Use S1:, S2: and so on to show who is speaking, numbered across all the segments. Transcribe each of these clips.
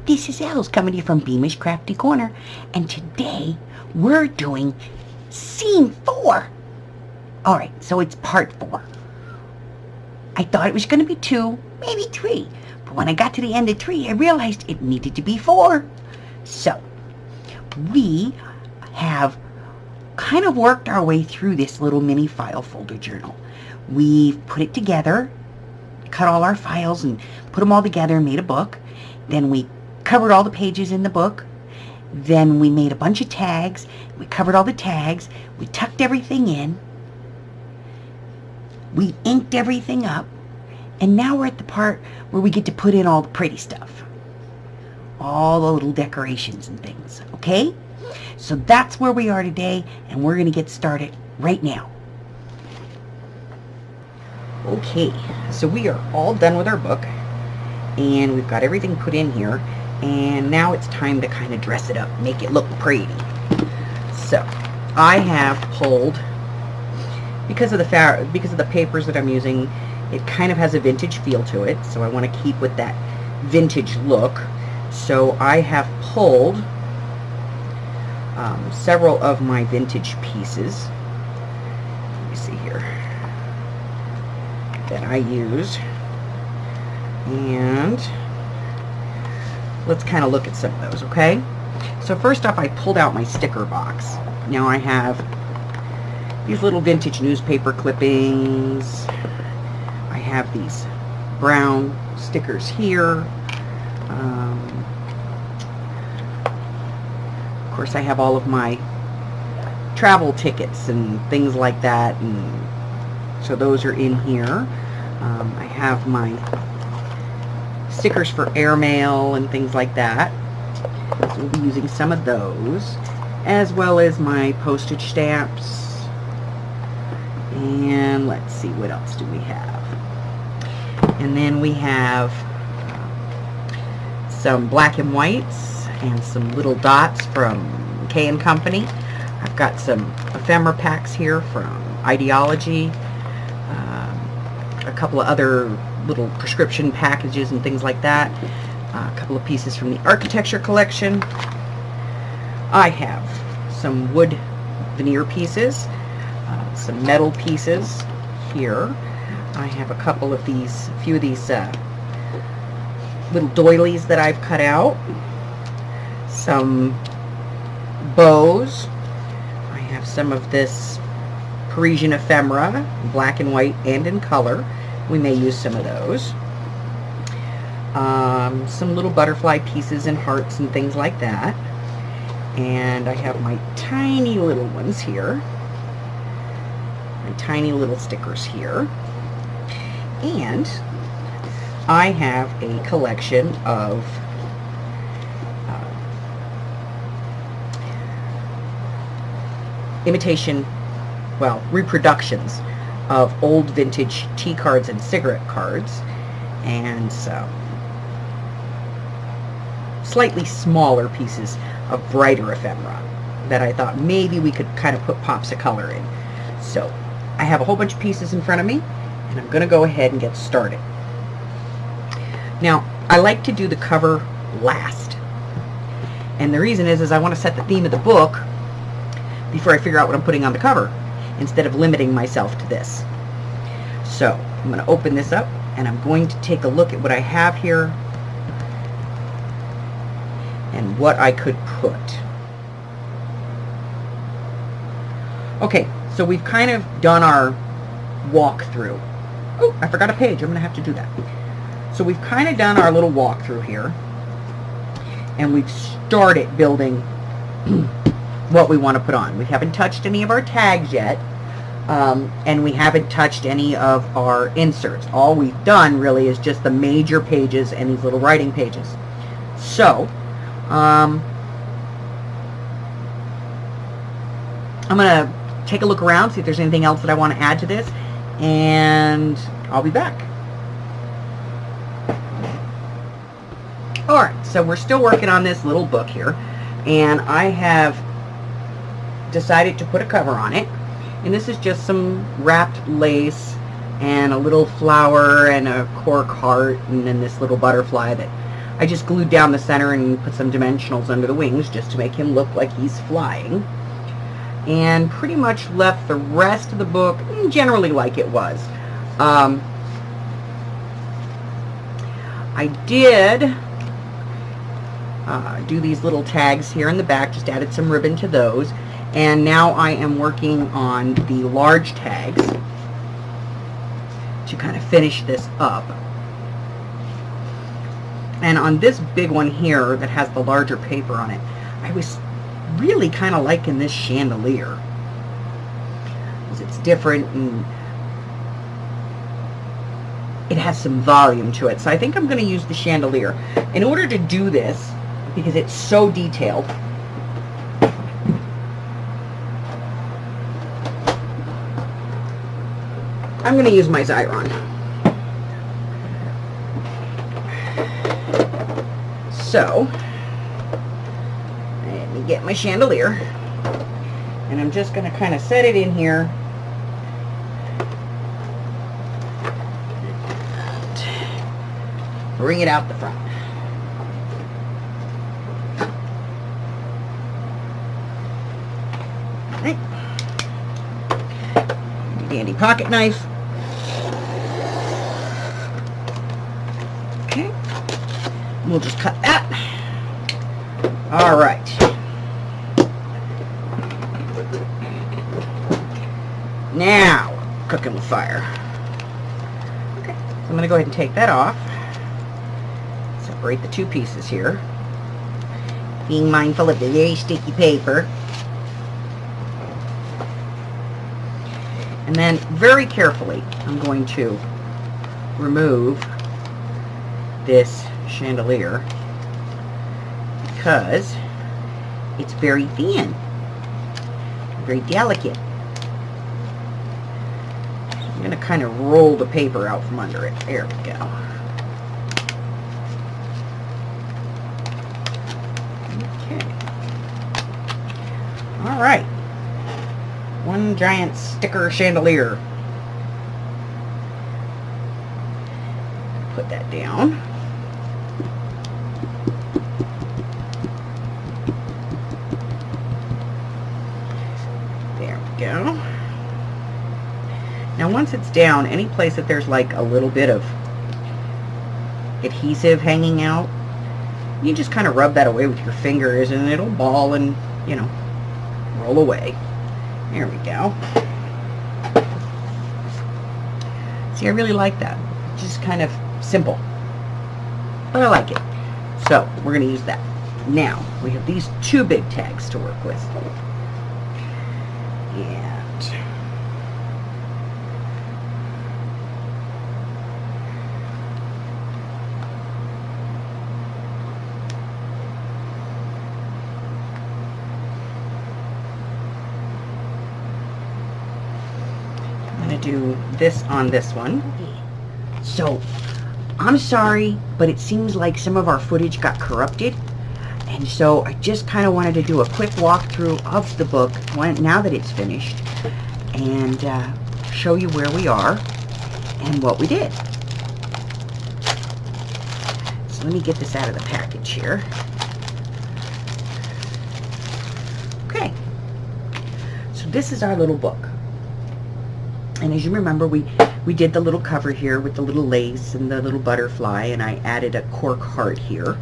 S1: This is Els coming to you from Beamish Crafty Corner, and today we're doing Scene 4. Alright, so it's Part 4. I thought it was going to be 2, maybe 3, but when I got to the end of 3, I realized it needed to be 4. So, we have kind of worked our way through this little mini file folder journal. We've put it together, cut all our files and put them all together and made a book. Then we covered all the pages in the book. Then we made a bunch of tags. We covered all the tags. We tucked everything in. We inked everything up. And now we're at the part where we get to put in all the pretty stuff. All the little decorations and things. Okay? So that's where we are today, and we're going to get started right now. Okay, so we are all done with our book, and we've got everything put in here, and now it's time to kind of dress it up, make it look pretty. So I have pulled, because of the papers that I'm using, it kind of has a vintage feel to it, so I want to keep with that vintage look. So I have pulled several of my vintage pieces. Let me see here, that I use, and let's kind of look at some of those, okay? So first off, I pulled out my sticker box. Now I have these little vintage newspaper clippings. I have these brown stickers here. Of course, I have all of my travel tickets and things like that, and so those are in here. I have my stickers for airmail and things like that. So we'll be using some of those, as well as my postage stamps. And let's see, what else do we have? And then we have some black and whites and some little dots from K & Company. I've got some ephemera packs here from Ideology. A couple of other little prescription packages and things like that. A couple of pieces from the architecture collection. I have some wood veneer pieces, some metal pieces here. I have a couple of these, a few of these little doilies that I've cut out. Some bows. I have some of this Parisian ephemera, black and white and in color. We may use some of those. Some little butterfly pieces and hearts and things like that. And I have my tiny little ones here. My tiny little stickers here. And I have a collection of reproductions of old vintage tea cards and cigarette cards, and some slightly smaller pieces of brighter ephemera that I thought maybe we could kind of put pops of color in. So I have a whole bunch of pieces in front of me, and I'm going to go ahead and get started. Now, I like to do the cover last, and the reason is I want to set the theme of the book before I figure out what I'm putting on the cover, instead of limiting myself to this. So I'm going to open this up, and I'm going to take a look at what I have here and what I could put. Okay, so we've kind of done our walkthrough. Oh, I forgot a page. I'm going to have to do that. So we've kind of done our little walkthrough here, and we've started building what we want to put on. We haven't touched any of our tags yet, and we haven't touched any of our inserts. All we've done really is just the major pages and these little writing pages. So I'm going to take a look around, see if there's anything else that I want to add to this, and I'll be back. Alright, so we're still working on this little book here, and I have decided to put a cover on it, and this is just some wrapped lace and a little flower and a cork heart and then this little butterfly that I just glued down the center and put some dimensionals under the wings just to make him look like he's flying. And pretty much left the rest of the book generally like it was. I did do these little tags here in the back, just added some ribbon to those. And now I am working on the large tags to kind of finish this up. And on this big one here that has the larger paper on it, I was really kind of liking this chandelier, because it's different and it has some volume to it. So I think I'm going to use the chandelier. In order to do this, because it's so detailed, I'm going to use my Xyron. So, let me get my chandelier, and I'm just going to kind of set it in here. And bring it out the front. Right. Dandy pocket knife. Okay. We'll just cut that. All right. Now, cooking with fire. Okay. So I'm going to go ahead and take that off. Separate the two pieces here. Being mindful of the very sticky paper. And then, very carefully, I'm going to remove this chandelier because it's very thin, very delicate. I'm going to kind of roll the paper out from under it. There we go. Okay. All right. One giant sticker chandelier. Put that down. There we go. Now once it's down, any place that there's like a little bit of adhesive hanging out, you just kind of rub that away with your fingers and it'll ball and, you know, roll away. There we go. See, I really like that. Just kind of simple. But I like it. So, we're going to use that. Now, we have these two big tags to work with. And do this on this one. So I'm sorry, but it seems like some of our footage got corrupted, and so I just kind of wanted to do a quick walkthrough of the book now that it's finished, and show you where we are and what we did. So let me get this out of the package here. Okay, so this is our little book. And as you remember, we did the little cover here with the little lace and the little butterfly, and I added a cork heart here.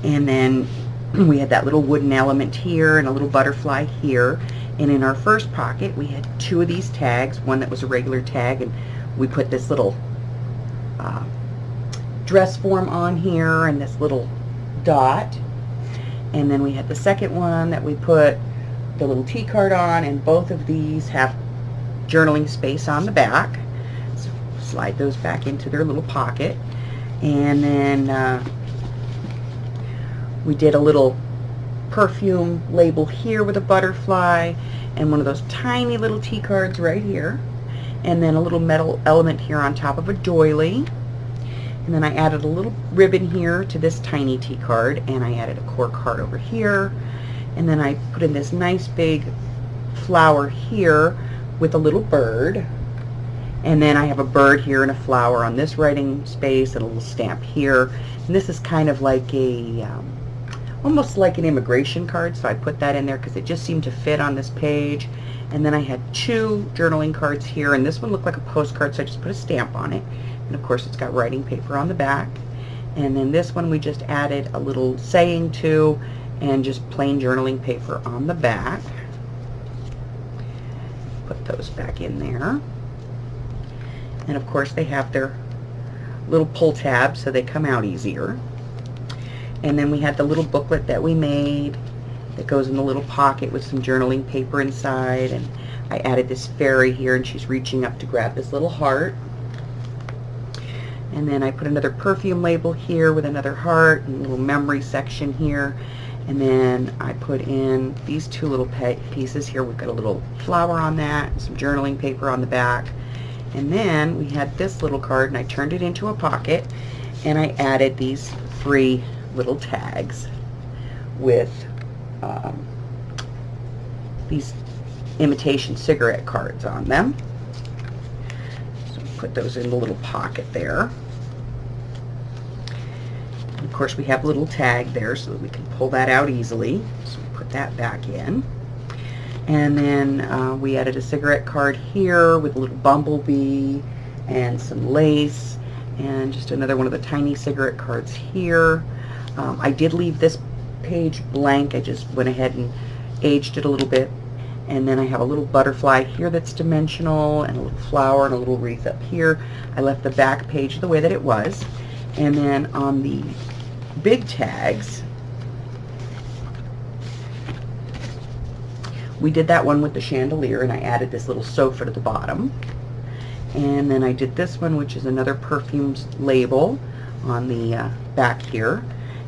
S1: And then we had that little wooden element here and a little butterfly here. And in our first pocket, we had two of these tags, one that was a regular tag, and we put this little dress form on here and this little dot. And then we had the second one that we put the little T card on, and both of these have journaling space on the back. So slide those back into their little pocket. And then we did a little perfume label here with a butterfly and one of those tiny little T cards right here, and then a little metal element here on top of a doily. And then I added a little ribbon here to this tiny T card, and I added a cork heart over here, and then I put in this nice big flower here with a little bird, And then I have a bird here and a flower on this writing space and a little stamp here. And this is kind of like a, almost like an immigration card, so I put that in there because it just seemed to fit on this page. And then I had 2 journaling cards here, and this one looked like a postcard, so I just put a stamp on it. And of course it's got writing paper on the back. And then this one we just added a little saying to, and just plain journaling paper on the back. Put those back in there. And of course they have their little pull tabs so they come out easier. And then we had the little booklet that we made that goes in the little pocket with some journaling paper inside. And I added this fairy here, and she's reaching up to grab this little heart. And then I put another perfume label here with another heart and a little memory section here. And then I put in these 2 little pieces here. We've got a little flower on that and some journaling paper on the back. And then we had this little card, and I turned it into a pocket, and I added these 3 little tags with these imitation cigarette cards on them. So put those in the little pocket there. And of course we have a little tag there so that we can pull that out easily. So we put that back in. And then we added a cigarette card here with a little bumblebee and some lace, and just another one of the tiny cigarette cards here. I did leave this page blank. I just went ahead and aged it a little bit. And then I have a little butterfly here that's dimensional, and a little flower and a little wreath up here. I left the back page the way that it was. And then on the big tags, we did that one with the chandelier, and I added this little sofa to the bottom. And then I did this one, which is another perfumes label on the back here.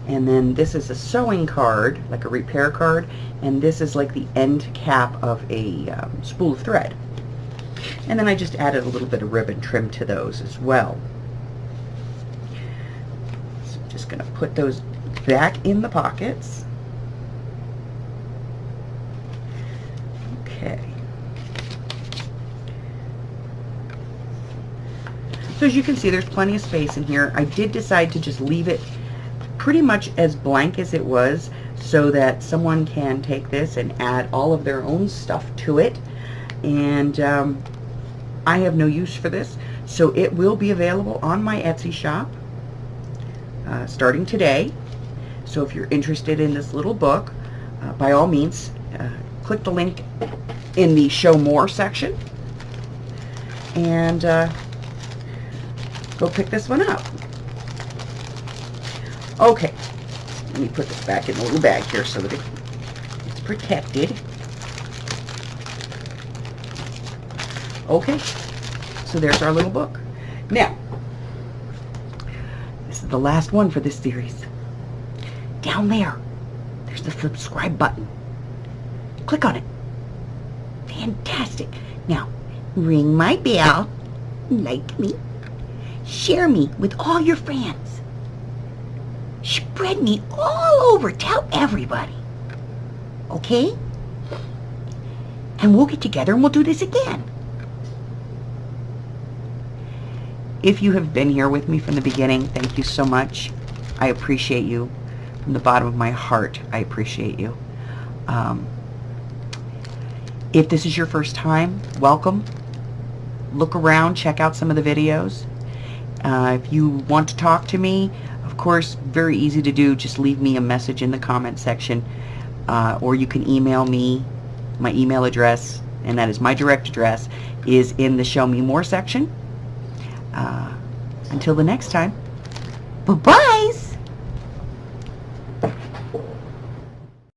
S1: And then this is a sewing card, like a repair card, and this is like the end cap of a spool of thread. And then I just added a little bit of ribbon trim to those as well. So I'm just going to put those back in the pockets. Okay. So as you can see, there's plenty of space in here. I did decide to just leave it pretty much as blank as it was, so that someone can take this and add all of their own stuff to it. And I have no use for this, so it will be available on my Etsy shop starting today. So if you're interested in this little book, by all means, click the link in the Show More section and go pick this one up. Okay, let me put this back in the little bag here so that it's protected. Okay, so there's our little book. Now, this is the last one for this series. Down there, there's the subscribe button. Click on it. Fantastic. Now, ring my bell, like me, share me with all your friends. Spread me all over. Tell everybody. Okay? And we'll get together and we'll do this again. If you have been here with me from the beginning, thank you so much. I appreciate you. From the bottom of my heart, I appreciate you. If this is your first time, welcome. Look around, check out some of the videos. If you want to talk to me, of course, very easy to do. Just leave me a message in the comment section, or you can email me. My email address, and that is my direct address, is in the Show Me More section. Until the next time, bye-bye.